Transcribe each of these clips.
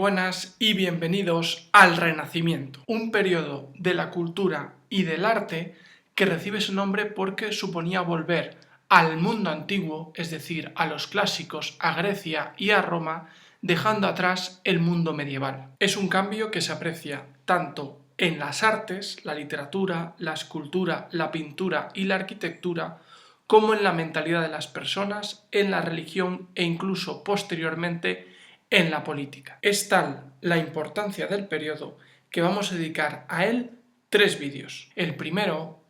buenas y bienvenidos al Renacimiento, un periodo de la cultura y del arte que recibe su nombre porque suponía volver al mundo antiguo, es decir, a los clásicos, a Grecia y a Roma, dejando atrás el mundo medieval. Es un cambio que se aprecia tanto en las artes, la literatura, la escultura, la pintura y la arquitectura, como en la mentalidad de las personas, en la religión e incluso posteriormente en la política. Es tal la importancia del periodo que vamos a dedicar a él 3 vídeos. El primero,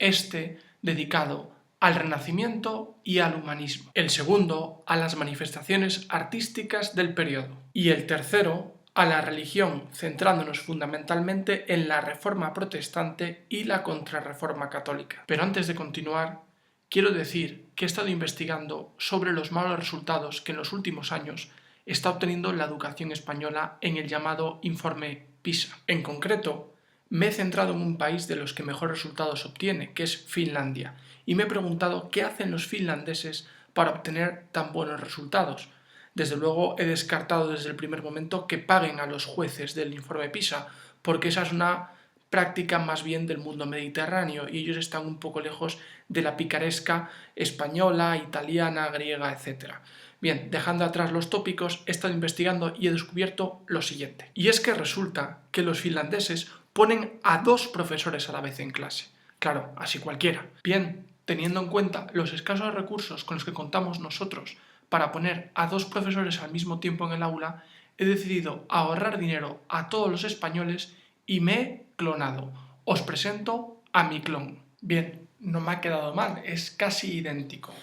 dedicado al Renacimiento y al humanismo. El segundo, a las manifestaciones artísticas del periodo. Y el tercero, a la religión, centrándonos fundamentalmente en la Reforma Protestante y la Contrarreforma Católica. Pero antes de continuar, quiero decir que he estado investigando sobre los malos resultados que en los últimos años está obteniendo la educación española en el llamado informe PISA. En concreto, me he centrado en un país de los que mejores resultados obtiene, que es Finlandia, y me he preguntado qué hacen los finlandeses para obtener tan buenos resultados. Desde luego he descartado desde el primer momento que paguen a los jueces del informe PISA, porque esa es una práctica más bien del mundo mediterráneo y ellos están un poco lejos de la picaresca española, italiana, griega, etc. Bien, dejando atrás los tópicos, he estado investigando y he descubierto lo siguiente. Y es que resulta que los finlandeses ponen a 2 profesores a la vez en clase. Claro, así cualquiera. Bien, teniendo en cuenta los escasos recursos con los que contamos nosotros para poner a 2 profesores al mismo tiempo en el aula, he decidido ahorrar dinero a todos los españoles y me he clonado. Os presento a mi clon. Bien, no me ha quedado mal, es casi idéntico.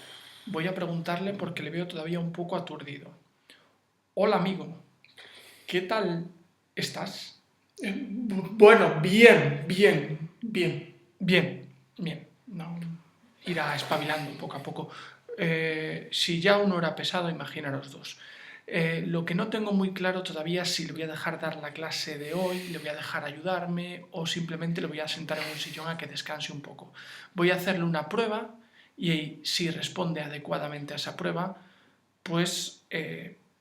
Voy a preguntarle porque le veo todavía un poco aturdido. Hola amigo, ¿qué tal estás? Bueno, bien. No, irá espabilando poco a poco. Si ya uno era pesado, imaginaros 2. Lo que no tengo muy claro todavía es si le voy a dejar dar la clase de hoy, le voy a dejar ayudarme o simplemente le voy a sentar en un sillón a que descanse un poco. Voy a hacerle una prueba y si responde adecuadamente a esa prueba, pues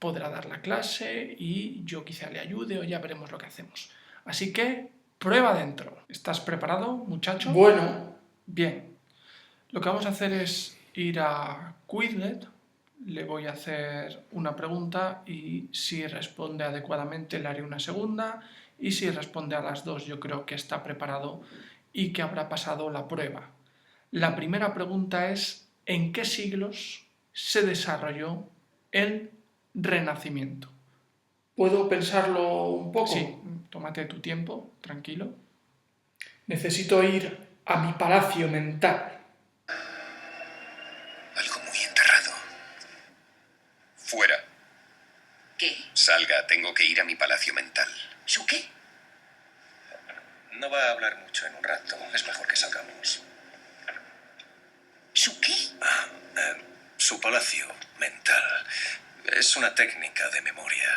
podrá dar la clase y yo quizá le ayude o ya veremos lo que hacemos. Así que, prueba dentro. ¿Estás preparado, muchacho? Bueno. Bien. Lo que vamos a hacer es ir a Quizlet, le voy a hacer una pregunta y si responde adecuadamente le haré una segunda y si responde a las 2 yo creo que está preparado y que habrá pasado la prueba. La primera pregunta es ¿en qué siglos se desarrolló el Renacimiento? ¿Puedo pensarlo un poco? Sí, tómate tu tiempo, tranquilo. Necesito ir a mi palacio mental. Algo muy enterrado. Fuera. ¿Qué? Salga, tengo que ir a mi palacio mental. ¿Su qué? No va a hablar mucho en un rato. Es mejor que salgamos. ¿Su qué? Su palacio mental. Es una técnica de memoria.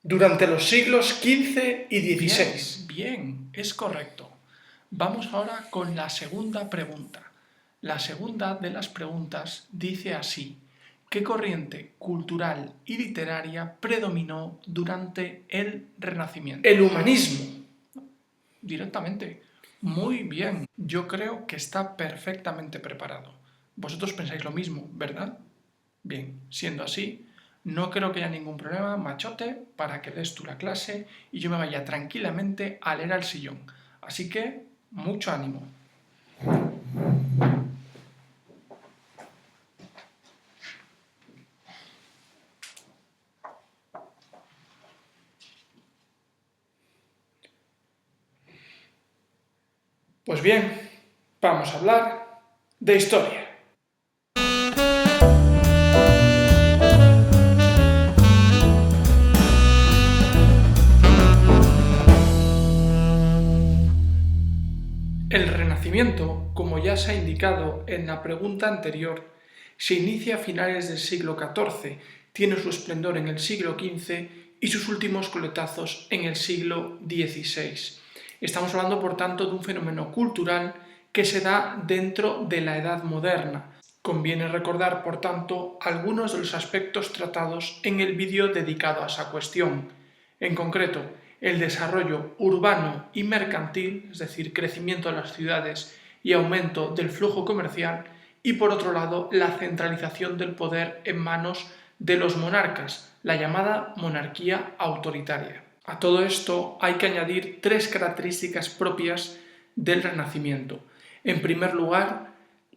Durante los siglos XV y XVI. Bien, es correcto. Vamos ahora con la segunda pregunta. La segunda de las preguntas dice así: ¿qué corriente cultural y literaria predominó durante el Renacimiento? El humanismo. Directamente. Muy bien. Yo creo que está perfectamente preparado. Vosotros pensáis lo mismo, ¿verdad? Bien, siendo así, no creo que haya ningún problema, machote, para que des tú la clase y yo me vaya tranquilamente a leer al sillón. Así que, mucho ánimo. Pues bien, vamos a hablar de historia. El Renacimiento, como ya se ha indicado en la pregunta anterior, se inicia a finales del siglo XIV, tiene su esplendor en el siglo XV y sus últimos coletazos en el siglo XVI. Estamos hablando, por tanto, de un fenómeno cultural que se da dentro de la Edad Moderna. Conviene recordar, por tanto, algunos de los aspectos tratados en el vídeo dedicado a esa cuestión. En concreto, el desarrollo urbano y mercantil, es decir, crecimiento de las ciudades y aumento del flujo comercial, y por otro lado, la centralización del poder en manos de los monarcas, la llamada monarquía autoritaria. A todo esto hay que añadir tres características propias del Renacimiento. En primer lugar,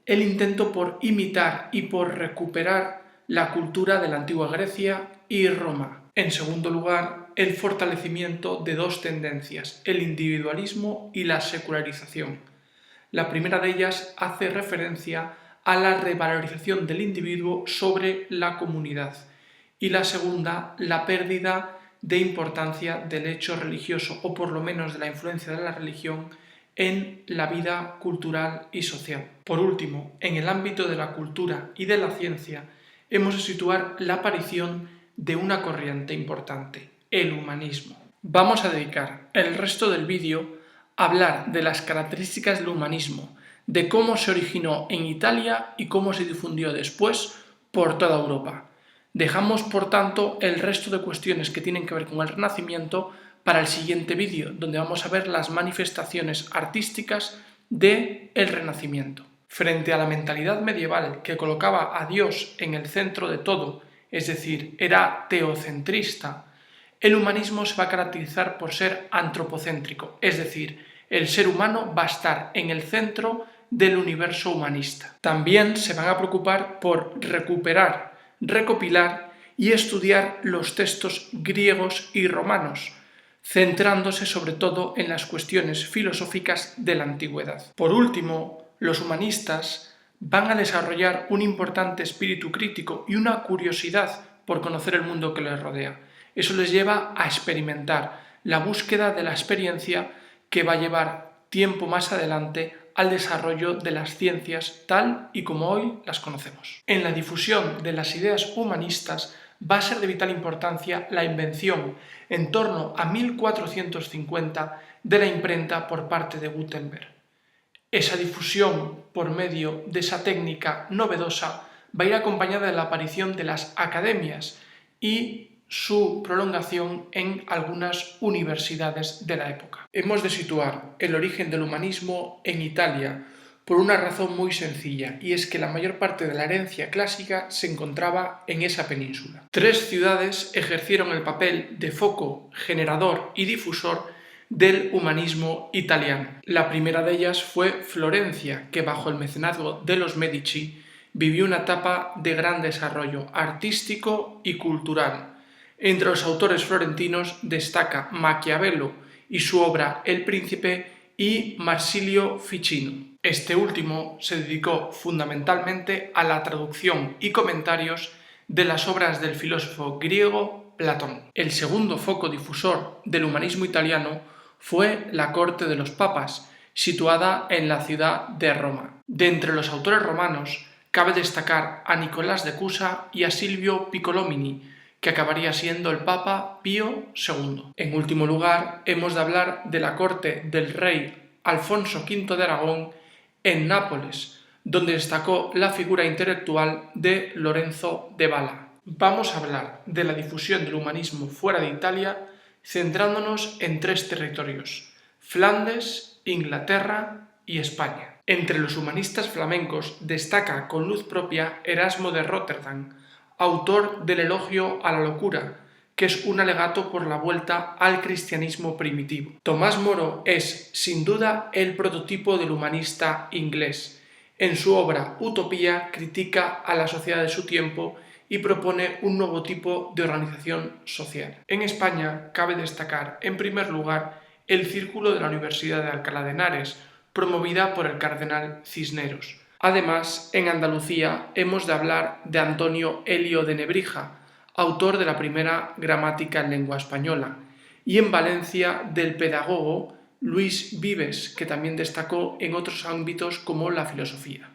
el intento por imitar y por recuperar la cultura de la antigua Grecia y Roma. En segundo lugar, el fortalecimiento de dos tendencias, el individualismo y la secularización. La primera de ellas hace referencia a la revalorización del individuo sobre la comunidad y la segunda, la pérdida de importancia del hecho religioso o por lo menos de la influencia de la religión en la vida cultural y social. Por último, en el ámbito de la cultura y de la ciencia hemos de situar la aparición de una corriente importante, el humanismo. Vamos a dedicar el resto del vídeo a hablar de las características del humanismo, de cómo se originó en Italia y cómo se difundió después por toda Europa. Dejamos, por tanto, el resto de cuestiones que tienen que ver con el Renacimiento para el siguiente vídeo, donde vamos a ver las manifestaciones artísticas del Renacimiento. Frente a la mentalidad medieval que colocaba a Dios en el centro de todo, es decir, era teocentrista, el humanismo se va a caracterizar por ser antropocéntrico, es decir, el ser humano va a estar en el centro del universo humanista. También se van a preocupar por recuperar, recopilar y estudiar los textos griegos y romanos, centrándose sobre todo en las cuestiones filosóficas de la antigüedad. Por último, los humanistas van a desarrollar un importante espíritu crítico y una curiosidad por conocer el mundo que les rodea. Eso les lleva a experimentar, la búsqueda de la experiencia que va a llevar tiempo más adelante al desarrollo de las ciencias tal y como hoy las conocemos. En la difusión de las ideas humanistas va a ser de vital importancia la invención, en torno a 1450, de la imprenta por parte de Gutenberg. Esa difusión por medio de esa técnica novedosa va a ir acompañada de la aparición de las academias y su prolongación en algunas universidades de la época. Hemos de situar el origen del humanismo en Italia por una razón muy sencilla, y es que la mayor parte de la herencia clásica se encontraba en esa península. Tres ciudades ejercieron el papel de foco generador y difusor del humanismo italiano. La primera de ellas fue Florencia, que bajo el mecenazgo de los Medici vivió una etapa de gran desarrollo artístico y cultural. Entre los autores florentinos destaca Maquiavelo y su obra El Príncipe y Marsilio Ficino. Este último se dedicó fundamentalmente a la traducción y comentarios de las obras del filósofo griego Platón. El segundo foco difusor del humanismo italiano fue la corte de los papas, situada en la ciudad de Roma. De entre los autores romanos cabe destacar a Nicolás de Cusa y a Silvio Piccolomini, que acabaría siendo el Papa Pío II. En último lugar, hemos de hablar de la corte del rey Alfonso V de Aragón en Nápoles, donde destacó la figura intelectual de Lorenzo de Valla. Vamos a hablar de la difusión del humanismo fuera de Italia, centrándonos en tres territorios: Flandes, Inglaterra y España. Entre los humanistas flamencos destaca con luz propia Erasmo de Róterdam, autor del Elogio a la locura, que es un alegato por la vuelta al cristianismo primitivo. Tomás Moro es, sin duda, el prototipo del humanista inglés. En su obra Utopía critica a la sociedad de su tiempo y propone un nuevo tipo de organización social. En España cabe destacar, en primer lugar, el Círculo de la Universidad de Alcalá de Henares, promovida por el cardenal Cisneros. Además, en Andalucía hemos de hablar de Antonio Elio de Nebrija, autor de la primera gramática en lengua española, y en Valencia del pedagogo Luis Vives, que también destacó en otros ámbitos como la filosofía.